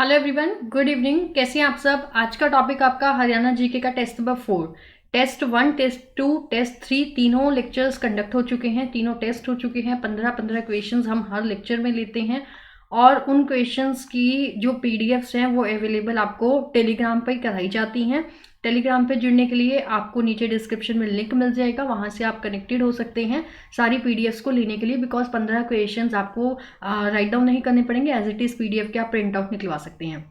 Hello everyone, good evening. कैसे हैं आप सब। आज का टॉपिक आपका हरियाणा जीके का test number 4। Test 1, test 2, test 3 तीनों लेक्चर्स कंडक्ट हो चुके हैं, तीनों टेस्ट हो चुके हैं। 15-15 क्वेश्चंस हम हर लेक्चर में लेते हैं और उन क्वेश्चंस की जो पीडीएफ्स हैं वो अवेलेबल आपको टेलीग्राम पर कराई जाती हैं। टेलीग्राम पे जुड़ने के लिए आपको नीचे डिस्क्रिप्शन में लिंक मिल जाएगा, वहाँ से आप कनेक्टेड हो सकते हैं सारी पीडीएफ्स को लेने के लिए। बिकॉज 15 क्वेश्चंस आपको राइट डाउन नहीं करने पड़ेंगे, एज इट इज़ पीडीएफ के आप प्रिंट आउट निकलवा सकते हैं।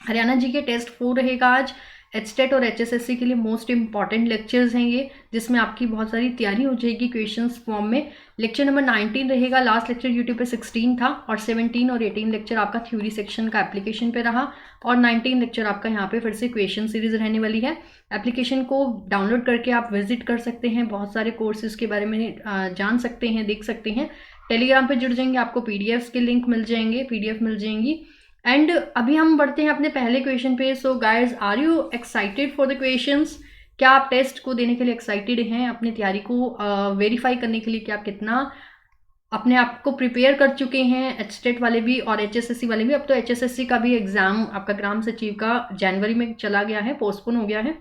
हरियाणा जी के टेस्ट 4 रहेगा आज। एचटेट और एचएसएससी के लिए मोस्ट इंपॉर्टेंट लेक्चर्स हैं ये, जिसमें आपकी बहुत सारी तैयारी हो जाएगी क्वेश्चंस फॉर्म में। लेक्चर नंबर 19 रहेगा। लास्ट लेक्चर यूट्यूब पे 16 था और 17 और 18 लेक्चर आपका थ्योरी सेक्शन का एप्लीकेशन पे रहा और 19 लेक्चर आपका यहाँ पे फिर से क्वेश्चन सीरीज रहने वाली है। एप्लीकेशन को डाउनलोड करके आप विजिट कर सकते हैं, बहुत सारे कोर्सेज के बारे में जान सकते हैं, देख सकते हैं। टेलीग्राम पे जुड़ जाएंगे, आपको पीडीएफ के लिंक मिल जाएंगे, पीडीएफ मिल जाएंगी। एंड अभी हम बढ़ते हैं अपने पहले क्वेश्चन पे। So guys, are you excited for the questions? क्या आप टेस्ट को देने के लिए एक्साइटेड हैं? अपनी तैयारी को वेरीफाई करने के लिए कि आप कितना अपने आप को प्रिपेयर कर चुके हैं? एचटेट वाले भी और एचएसएससी वाले भी। अब तो एचएसएससी का भी एग्जाम आपका ग्राम सचिव का जनवरी में चला गया है, पोस्टपोन हो गया है।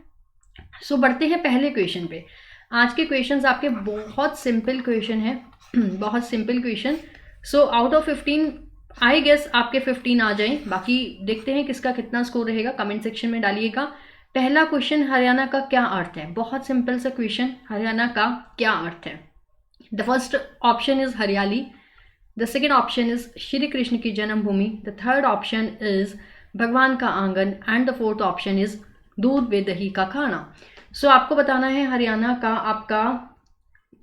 सो बढ़ते हैं पहले क्वेश्चन पे। आज के क्वेश्चंस आपके बहुत सिंपल क्वेश्चन है बहुत simple question. So out of 15 I guess आपके 15 आ जाएं। बाकी देखते हैं किसका कितना स्कोर रहेगा, कमेंट सेक्शन में डालिएगा। पहला क्वेश्चन, हरियाणा का क्या अर्थ है? बहुत सिंपल सा क्वेश्चन, हरियाणा का क्या अर्थ है? द फर्स्ट ऑप्शन इज हरियाली, the second option is Shri Krishna की जन्मभूमि, द थर्ड ऑप्शन इज भगवान का आंगन and the fourth option is दूध व दही का खाना। सो आपको बताना है हरियाणा का आपका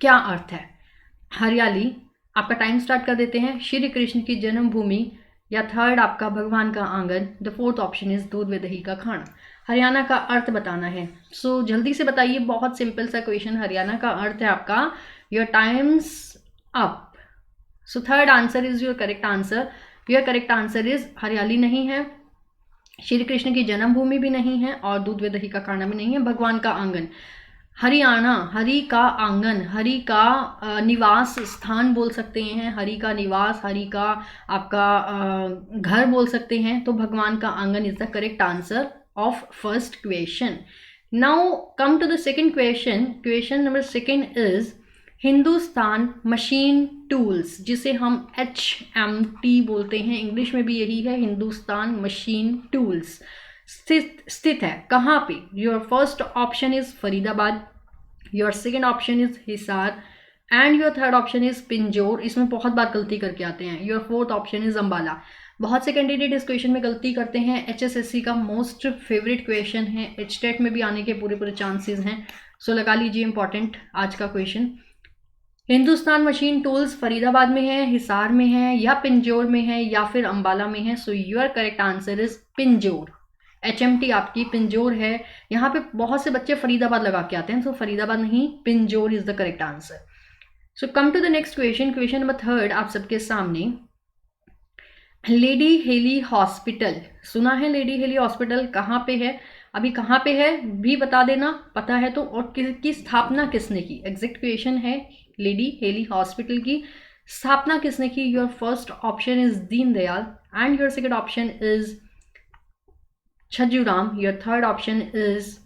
क्या अर्थ है। हरियाली, आपका टाइम स्टार्ट कर देते हैं। श्री कृष्ण की जन्मभूमि, या थर्ड आपका भगवान का आंगन, द फोर्थ ऑप्शन इज दूध व दही का खाना। हरियाणा का अर्थ बताना है। सो जल्दी से बताइए, बहुत सिंपल सा क्वेश्चन। हरियाणा का अर्थ है आपका, your time's up. So third answer is your correct answer. Your correct answer is हरियाली नहीं है, श्री कृष्ण की जन्मभूमि भी नहीं है और दूध व दही का खाना भी नहीं है, भगवान का आंगन। हरियाणा, हरि का आंगन, हरि का निवास स्थान बोल सकते हैं, हरि का निवास, हरि का आपका घर बोल सकते हैं। तो भगवान का आंगन is the correct answer of first question. Now come to the second question. Question number second is Hindustan machine tools, जिसे हम HMT बोलते हैं, इंग्लिश में भी यही है, हिंदुस्तान मशीन टूल्स, स्थित है कहाँ पे? Your first option is Faridabad, your second option is Hisar and your third option is Pinjore. इसमें बहुत बार गलती करके आते हैं। Your fourth option is Ambala. बहुत से कैंडिडेट इस क्वेश्चन में गलती करते हैं। एचएसएससी का मोस्ट फेवरेट क्वेश्चन है, एचटेट में भी आने के पूरे चांसेस हैं। सो लगा लीजिए इंपॉर्टेंट आज का question. Hindustan machine tools Faridabad में है, हिसार में है, या पिंजौर में है, या फिर अम्बाला में है। So your correct answer is Pinjore. HMT आपकी पिंजौर है। यहाँ पे बहुत से बच्चे फरीदाबाद लगा के आते हैं, तो फरीदाबाद नहीं, Pinjore is the correct answer. So come to the next question. Question number third आप सबके सामने, लेडी हेली हॉस्पिटल, सुना है लेडी हेली हॉस्पिटल? कहाँ पे है? अभी कहाँ पे है भी बता देना, पता है तो। और किसकी स्थापना किसने की? एग्जैक्ट क्वेश्चन है, लेडी हेली हॉस्पिटल की स्थापना किसने की? Your first option is Deendayal and your second option is Chhajjuram, your third option is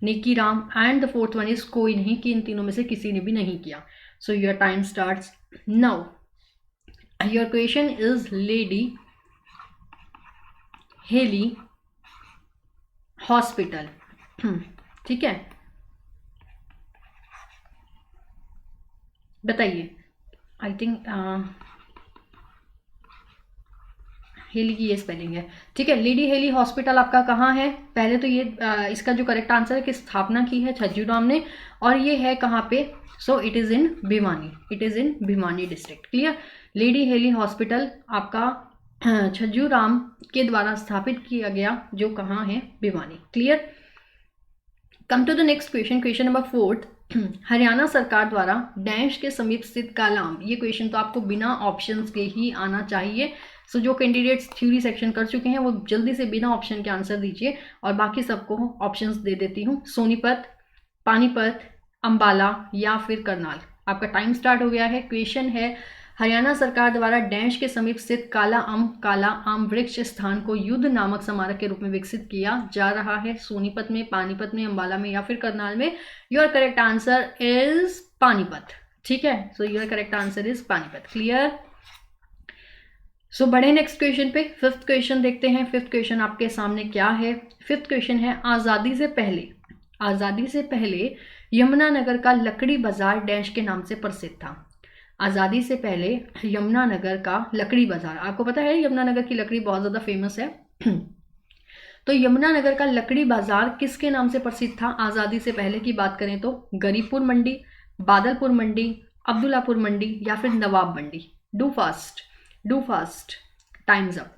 Nekiram and the fourth one is कोई नहीं, कि इन तीनों में से किसी ने भी नहीं किया। So your time starts now. Your question is Lady Hailey Hospital, ठीक है, बताइए। आई थिंक हेली की ये स्पेलिंग है, ठीक है। लेडी हेली हॉस्पिटल आपका कहाँ है? पहले तो ये इसका जो करेक्ट आंसर है कि स्थापना की है छज्जूराम ने, और ये है कहाँ पे? So it is in Bhiwani, it is in Bhiwani district. Clear? Lady Hailey Hospital आपका छज्जूराम के द्वारा स्थापित किया गया, जो कहाँ है? Bhiwani. Clear? Come to the next question. Question number fourth, Haryana सरकार द्वारा डैश के समीप स्थित कालाम। ये क्वेश्चन तो आपको बिना ऑप्शंस के ही आना चाहिए। सो जो कैंडिडेट्स थ्योरी सेक्शन कर चुके हैं वो जल्दी से बिना ऑप्शन के आंसर दीजिए, और बाकी सबको ऑप्शंस दे देती हूँ। सोनीपत, पानीपत, अंबाला या फिर करनाल। आपका टाइम स्टार्ट हो गया है। क्वेश्चन है हरियाणा सरकार द्वारा डैश के समीप स्थित काला आम वृक्ष स्थान को युद्ध नामक स्मारक के रूप में विकसित किया जा रहा है? सोनीपत में, पानीपत में, अंबाला में या फिर करनाल में? Your correct answer is Panipat. ठीक है, so your correct answer is Panipat. Clear? So बढ़े नेक्स्ट क्वेश्चन पे। फिफ्थ क्वेश्चन देखते हैं। फिफ्थ क्वेश्चन आपके सामने क्या है? फिफ्थ क्वेश्चन है, आजादी से पहले यमुनानगर का लकड़ी बाजार डैश के नाम से प्रसिद्ध था। आज़ादी से पहले यमुनानगर का लकड़ी बाजार, आपको पता है यमुनानगर की लकड़ी बहुत ज़्यादा फेमस है। तो यमुनानगर का लकड़ी बाजार किसके नाम से प्रसिद्ध था आज़ादी से पहले की बात करें तो? गरीबपुर मंडी, बादलपुर मंडी, अब्दुल्लापुर मंडी या फिर Nawab Mandi? Do fast, times up.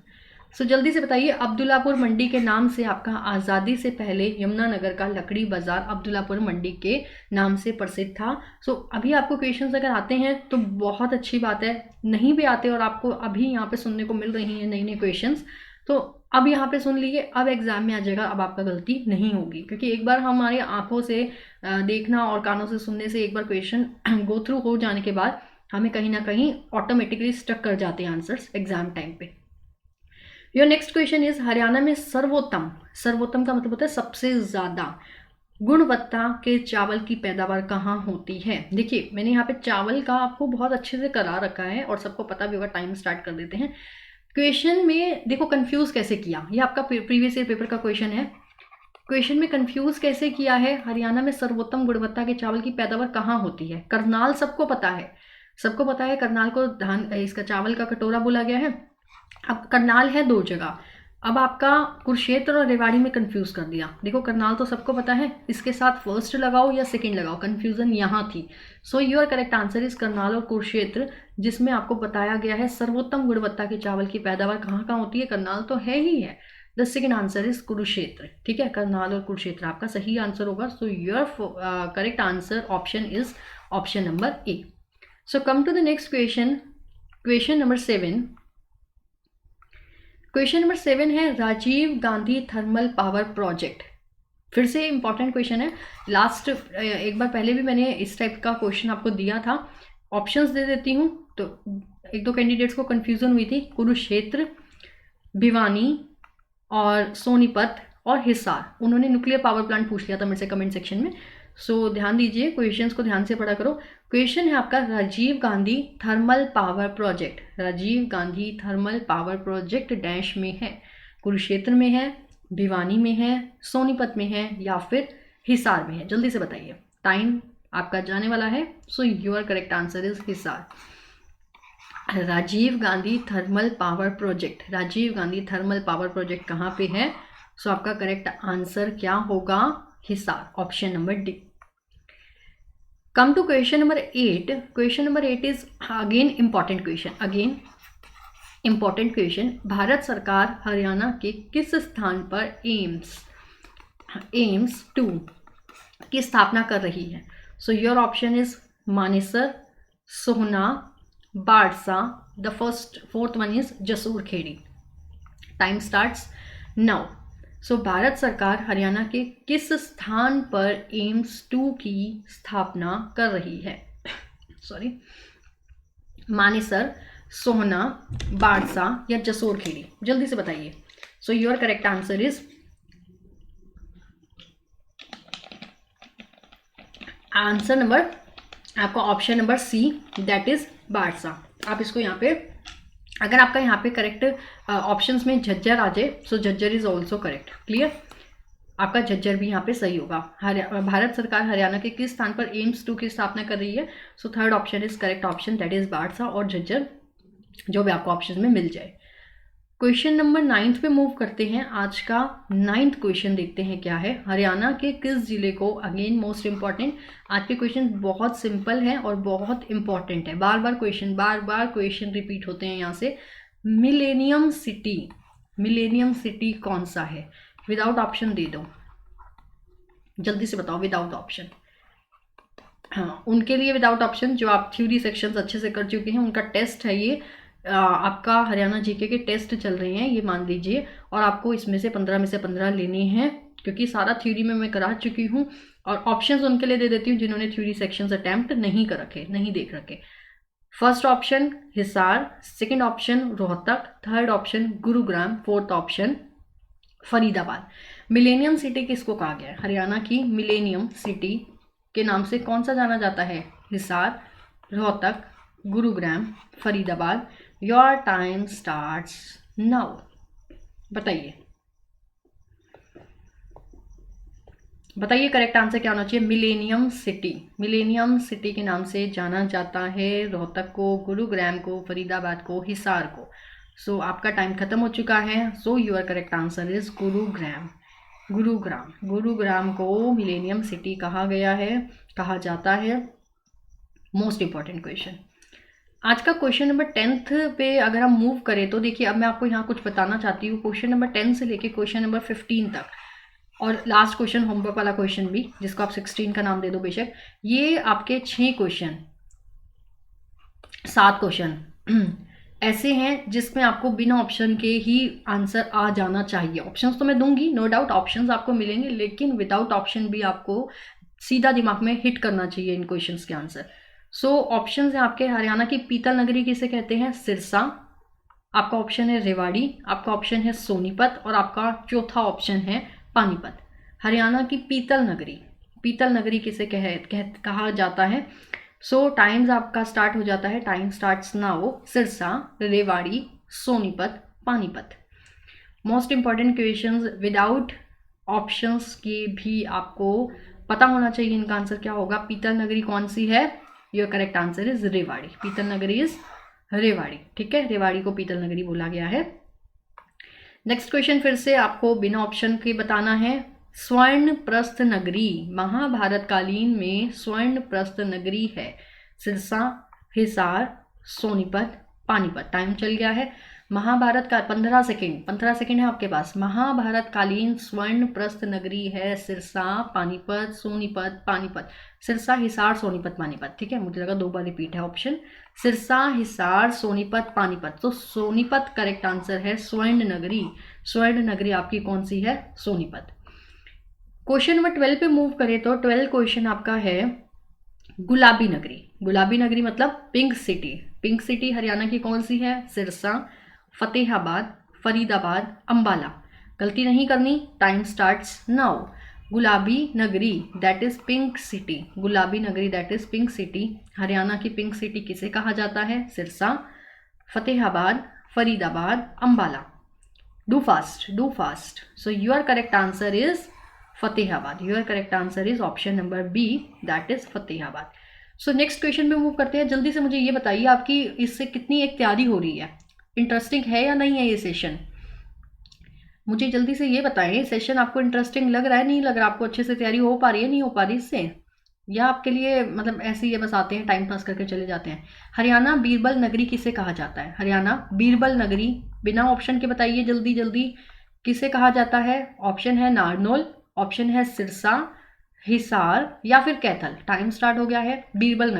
So जल्दी से बताइए, अब्दुल्लापुर मंडी के नाम से आपका आज़ादी से पहले यमुनानगर का लकड़ी बाजार अब्दुल्लापुर मंडी के नाम से प्रसिद्ध था। सो अभी आपको क्वेश्चंस अगर आते हैं तो बहुत अच्छी बात है, नहीं भी आते और आपको अभी यहाँ पे सुनने को मिल रही हैं नई नई क्वेश्चंस, तो अब यहाँ पे सुन लीजिए, अब एग्जाम में आ जाएगा, अब आपका गलती नहीं होगी, क्योंकि एक बार हमारी आंखों से देखना और कानों से सुनने से एक बार क्वेश्चन गो थ्रू हो जाने के बाद हमें कहीं ना कहीं ऑटोमेटिकली स्टक कर जाते हैं आंसर्स एग्जाम टाइम पे। Your next question is, Haryana में सर्वोत्तम का मतलब होता है सबसे ज्यादा गुणवत्ता के चावल की पैदावार कहाँ होती है? देखिए मैंने यहाँ पे चावल का आपको बहुत अच्छे से करा रखा है और सबको पता भी होगा। टाइम स्टार्ट कर देते हैं। क्वेश्चन में देखो कंफ्यूज कैसे किया, ये आपका प्रीवियस ईयर पेपर का क्वेश्चन है। क्वेश्चन में कंफ्यूज कैसे किया है, हरियाणा में सर्वोत्तम गुणवत्ता के चावल की पैदावार कहाँ होती है? करनाल सबको पता है, करनाल को धान इसका चावल का कटोरा बोला गया है। अब करनाल है 2 जगह, अब आपका कुरुक्षेत्र और रेवाड़ी में कंफ्यूज कर दिया। देखो करनाल तो सबको पता है, इसके साथ फर्स्ट लगाओ या सेकंड लगाओ, कंफ्यूजन यहाँ थी। सो your correct answer is Karnal और कुरुक्षेत्र, जिसमें आपको बताया गया है सर्वोत्तम गुणवत्ता के चावल की पैदावार कहाँ कहाँ होती है। करनाल तो है ही है। The second answer is Kurukshetra. ठीक है, करनाल और कुरुक्षेत्र आपका सही आंसर होगा। So your correct answer option is option number A. So come to the next question, question number 7। Question number 7 है, Rajiv Gandhi thermal power project. फिर से इंपॉर्टेंट क्वेश्चन है, लास्ट एक बार पहले भी मैंने इस टाइप का क्वेश्चन आपको दिया था। ऑप्शंस दे देती हूँ, तो 1-2 कैंडिडेट्स को कंफ्यूजन हुई थी। कुरुक्षेत्र, भिवानी और सोनीपत और हिसार, उन्होंने न्यूक्लियर पावर प्लांट पूछ लिया था मेरे से कमेंट सेक्शन में। सो ध्यान दीजिए, क्वेश्चंस को ध्यान से पढ़ा करो। क्वेश्चन है आपका, Rajiv Gandhi thermal power project, Rajiv Gandhi thermal power project dash में है? कुरुक्षेत्र में है, भिवानी में है, सोनीपत में है या फिर हिसार में है? जल्दी से बताइए, टाइम आपका जाने वाला है। So your correct answer is Hisar. Rajiv Gandhi thermal power project, Rajiv Gandhi thermal power project कहाँ पे है? सो आपका करेक्ट आंसर क्या होगा? Hisar, option number D. Come to question number 8। Question number 8 is again important question. Bharat सरकार हरियाणा के किस स्थान पर एम्स 2 की स्थापना कर रही है? So your option is Manesar, Sohna, Badsa, the fourth one is Jasaur Kheri. Time starts now. So Bharat सरकार हरियाणा के किस स्थान पर एम्स 2 की स्थापना कर रही है? सॉरी, मानेसर, सोहना, बाड़सा या जसूर खेड़ी? जल्दी से बताइए। So your correct answer is answer number आपका option number C, that is Badsa. आप इसको यहाँ पे, अगर आपका यहाँ पे करेक्ट ऑप्शंस में झज्जर आ जाए, so Jhajjar is also correct. Clear, आपका झज्जर भी यहाँ पे सही होगा। भारत सरकार हरियाणा के किस स्थान पर एम्स 2 की स्थापना कर रही है? So third option is correct option, that is Badsa और झज्जर, जो भी आपको ऑप्शन में मिल जाए। क्वेश्चन नंबर 9 पे मूव करते हैं। आज का 9th क्वेश्चन देखते हैं क्या है। हरियाणा के किस जिले को, अगेन मोस्ट इंपॉर्टेंट, आज के क्वेश्चन बहुत सिंपल है और बहुत इंपॉर्टेंट है। बार बार क्वेश्चन रिपीट होते हैं यहाँ से। मिलेनियम सिटी कौन सा है? विदाउट ऑप्शन दे दो, जल्दी से बताओ विदाउट ऑप्शन। हाँ, उनके लिए विदाउट ऑप्शन जो आप थ्योरी सेक्शंस अच्छे से कर चुके हैं, उनका टेस्ट है ये। आपका हरियाणा जीके के टेस्ट चल रहे हैं ये मान लीजिए, और आपको इसमें से 15 में से 15 लेने हैं, क्योंकि सारा थ्योरी में मैं करा चुकी हूँ। और ऑप्शंस उनके लिए दे देती हूँ जिन्होंने थ्योरी सेक्शंस अटैम्प्ट नहीं कर रखे, नहीं देख रखे। First option Hisar, second option Rohtak, third option Gurugram, fourth option Faridabad. Millennium city किसको कहा गया है? हरियाणा की मिलेनियम सिटी के नाम से कौन सा जाना जाता है? Hisar, Rohtak, Gurugram, Faridabad. Your time starts now. बताइए बताइए करेक्ट आंसर क्या होना चाहिए? Millennium city. मिलेनियम सिटी के नाम से जाना जाता है रोहतक को, गुरुग्राम को, फरीदाबाद को, हिसार को। सो आपका टाइम खत्म हो चुका है। So your correct answer is Gurugram. Gurugram को मिलेनियम सिटी कहा गया है, कहा जाता है। Most important question. आज का क्वेश्चन नंबर 10th पे अगर हम मूव करें तो देखिए, अब मैं आपको यहाँ कुछ बताना चाहती हूँ। क्वेश्चन नंबर 10 से लेके क्वेश्चन नंबर 15 तक, और लास्ट क्वेश्चन होमवर्क वाला क्वेश्चन भी, जिसको आप 16 का नाम दे दो बेशक, ये आपके 6 क्वेश्चन 7 क्वेश्चन ऐसे हैं जिसमें आपको बिना ऑप्शन के ही आंसर आ जाना चाहिए। ऑप्शंस तो मैं दूंगी, नो डाउट ऑप्शंस आपको मिलेंगे, लेकिन विदाउट ऑप्शन भी आपको सीधा दिमाग में हिट करना चाहिए इन क्वेश्चंस के आंसर। सो ऑप्शंस हैं आपके। हरियाणा की पीतल नगरी किसे कहते हैं? सिरसा। आपका ऑप्शन है रेवाड़ी, आपका ऑप्शन है सोनीपत, और आपका चौथा ऑप्शन है पानीपत। हरियाणा की पीतल नगरी किसे कहा जाता है? सो टाइम्स आपका स्टार्ट हो जाता है, time starts now. Sirsa, Rewari, Sonipat, Panipat. Most important questions without options के भी आपको पता होना चाहिए इनका आंसर क्या होगा। पीतल नगरी कौन सी है? Your correct answer is Rewari. पीतल नगरी इज रेवाड़ी। ठीक है, रेवाड़ी को पीतल नगरी बोला गया है। नेक्स्ट क्वेश्चन फिर से आपको बिना ऑप्शन के बताना है। स्वर्ण प्रस्थ नगरी महाभारत कालीन में स्वर्ण प्रस्थ नगरी है सिरसा, हिसार, सोनीपत, पानीपत। टाइम चल गया है। महाभारत का 15 सेकेंड है आपके पास। महाभारत कालीन स्वर्ण प्रस्थ नगरी है सिरसा, पानीपत, सोनीपत, पानीपत। सिरसा, हिसार, सोनीपत, पानीपत। ठीक है, मुझे लगा 2 बार रिपीट है ऑप्शन। सिरसा, हिसार, सोनीपत, पानीपत। तो सोनीपत करेक्ट आंसर है। स्वर्ण नगरी आपकी कौन सी है? सोनीपत। क्वेश्चन नंबर 12 पे मूव करें तो 12 क्वेश्चन आपका है गुलाबी नगरी मतलब पिंक सिटी हरियाणा की कौन सी है? सिरसा, फतेहाबाद, फरीदाबाद, अंबाला। गलती नहीं करनी, टाइम स्टार्ट्स नाउ। गुलाबी नगरी that is pink city. Haryana की पिंक सिटी किसे कहा जाता है? Sirsa, Fatehabad, Faridabad, Ambala. Do fast. So your correct answer is Fatehabad. Your correct answer is option number B, that is Fatehabad. So next question पे मूव करते हैं। जल्दी से मुझे ये बताइए आपकी इससे कितनी एक तैयारी हो रही है, इंटरेस्टिंग है या नहीं है ये सेशन? मुझे जल्दी से ये बताएं, सेशन आपको इंटरेस्टिंग लग रहा है, नहीं लग रहा? आपको अच्छे से तैयारी हो पा रही है, नहीं हो पा रही इससे, या आपके लिए मतलब ऐसे ही बस आते हैं टाइम पास करके चले जाते हैं? हरियाणा बीरबल नगरी किसे कहा जाता है? हरियाणा बीरबल नगरी बिना ऑप्शन के बताइए जल्दी किसे कहा जाता है? ऑप्शन है नारनौल, ऑप्शन है सिरसा, हिसार, या फिर कैथल। टाइम स्टार्ट हो गया है। बीरबल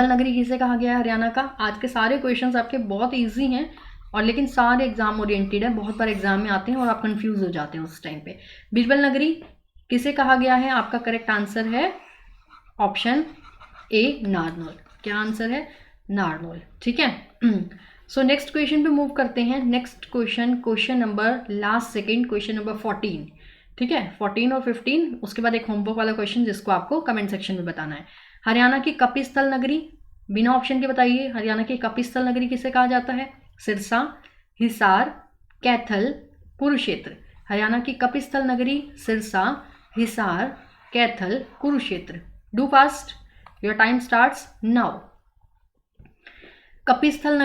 नगरी किसे कहा गया है हरियाणा का? आज के सारे क्वेश्चंस आपके बहुत इजी हैं, और लेकिन सारे एग्जाम ओरिएंटेड है, बहुत बार एग्जाम में आते हैं और आप कंफ्यूज हो जाते हैं उस टाइम पे। बीरबल नगरी किसे कहा गया है? आपका करेक्ट आंसर है ऑप्शन ए, नारनौल। क्या आंसर है? नारनौल। ठीक है। सो नेक्स्ट क्वेश्चन पे मूव करते हैं। Next question number last second, question number 14। ठीक है, 14 और 15, उसके बाद एक होमवर्क वाला क्वेश्चन जिसको आपको कमेंट सेक्शन में बताना है। हरियाणा की कपिस्थल नगरी बिना ऑप्शन के बताइए। हरियाणा की कपिस्थल नगरी किसे कहा जाता है? सिरसा, हिसार, कैथल, कुरुक्षेत्र। हरियाणा की कपिस्थल नगरी Sirsa, Hisar, Kaithal, Kurukshetra. Do fast, your time starts now. Kapisthal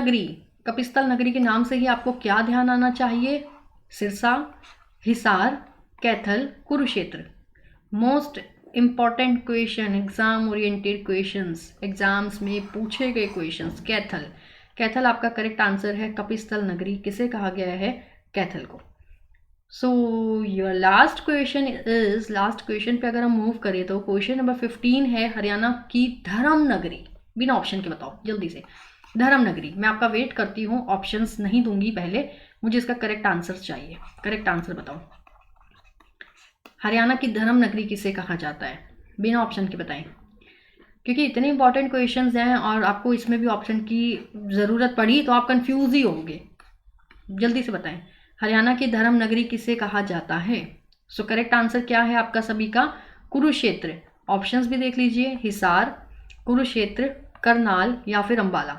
नगरी के नाम से ही आपको क्या ध्यान आना चाहिए? Sirsa, Hisar, Kaithal, Kurukshetra. Most important question, exam oriented questions, exams में पूछे गए क्वेश्चंस। कैथल आपका करेक्ट आंसर है। कपिस्थल नगरी किसे कहा गया है? कैथल को। सो योर लास्ट क्वेश्चन पे अगर हम मूव करें तो क्वेश्चन नंबर 15 है हरियाणा की धर्म नगरी। बिना ऑप्शन के बताओ जल्दी से। धर्म नगरी, मैं आपका वेट करती हूँ, ऑप्शंस नहीं दूंगी पहले, मुझे इसका करेक्ट आंसर चाहिए। करेक्ट आंसर बताओ। हरियाणा की धर्म नगरी किसे कहा जाता है? बिना ऑप्शन के बताएं। क्योंकि इतने इंपॉर्टेंट क्वेश्चंस हैं और आपको इसमें भी ऑप्शन की ज़रूरत पड़ी तो आप कंफ्यूज ही होंगे। जल्दी से बताएं, हरियाणा की धर्म नगरी किसे कहा जाता है? सो करेक्ट आंसर क्या है आपका सभी का? कुरुक्षेत्र। ऑप्शंस भी देख लीजिए, हिसार, कुरुक्षेत्र, करनाल या फिर अंबाला।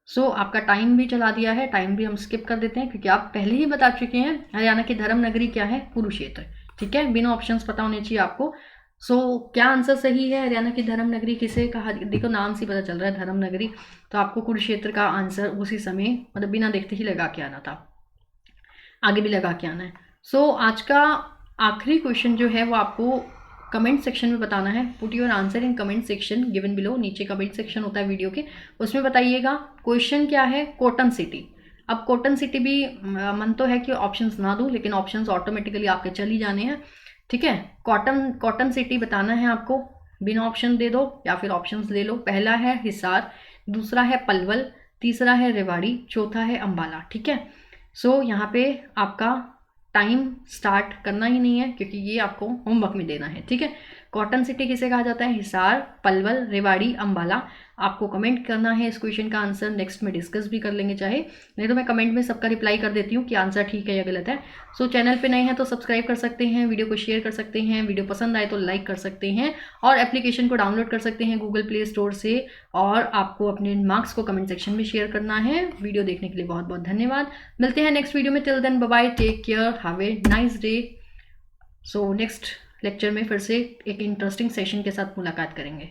सो आपका टाइम भी चला दिया है, टाइम भी हम स्किप कर देते हैं क्योंकि आप पहले ही बता चुके हैं हरियाणा की धर्म नगरी क्या है? कुरुक्षेत्र। ठीक है, बिना ऑप्शंस पता होने चाहिए आपको। क्या आंसर सही है? हरियाणा की धर्म नगरी किसे कहा? देखो नाम से पता चल रहा है धर्म नगरी, तो आपको कुरुक्षेत्र का आंसर उसी समय मतलब बिना देखते ही लगा के आना था, आगे भी लगा के आना है। आज का आखिरी क्वेश्चन जो है वो आपको कमेंट सेक्शन में बताना है। Put your answer in comment section given below. नीचे कमेंट सेक्शन होता है वीडियो के, उसमें बताइएगा क्वेश्चन क्या है? Cotton city. अब कॉटन सिटी भी मन तो है कि ऑप्शंस ना दूं, लेकिन ऑप्शंस ऑटोमेटिकली आपके चल ही जाने हैं। ठीक है, कॉटन सिटी बताना है आपको, बिना ऑप्शन दे दो या फिर ऑप्शंस ले लो। पहला है हिसार, दूसरा है पलवल, तीसरा है रेवाड़ी, चौथा है अंबाला। ठीक है, यहाँ पे आपका टाइम स्टार्ट करना ही नहीं है क्योंकि ये आपको होमवर्क में देना है। ठीक है, कॉटन सिटी किसे कहा जाता है? हिसार, पलवल, रेवाड़ी, अंबाला। आपको कमेंट करना है इस क्वेश्चन का आंसर, नेक्स्ट में डिस्कस भी कर लेंगे चाहे, नहीं तो मैं कमेंट में सबका रिप्लाई कर देती हूँ कि आंसर ठीक है या गलत है। चैनल पे नए हैं तो सब्सक्राइब कर सकते हैं, वीडियो को शेयर कर सकते हैं, वीडियो पसंद आए तो लाइक कर सकते हैं और एप्लीकेशन को डाउनलोड कर सकते हैं गूगल प्ले स्टोर से। और आपको अपने मार्क्स को कमेंट सेक्शन में शेयर करना है। वीडियो देखने के लिए बहुत बहुत धन्यवाद। मिलते हैं नेक्स्ट वीडियो में। Till then bye bye, take care, have a nice day. Next lecture में फिर से एक इंटरेस्टिंग सेशन के साथ मुलाकात करेंगे।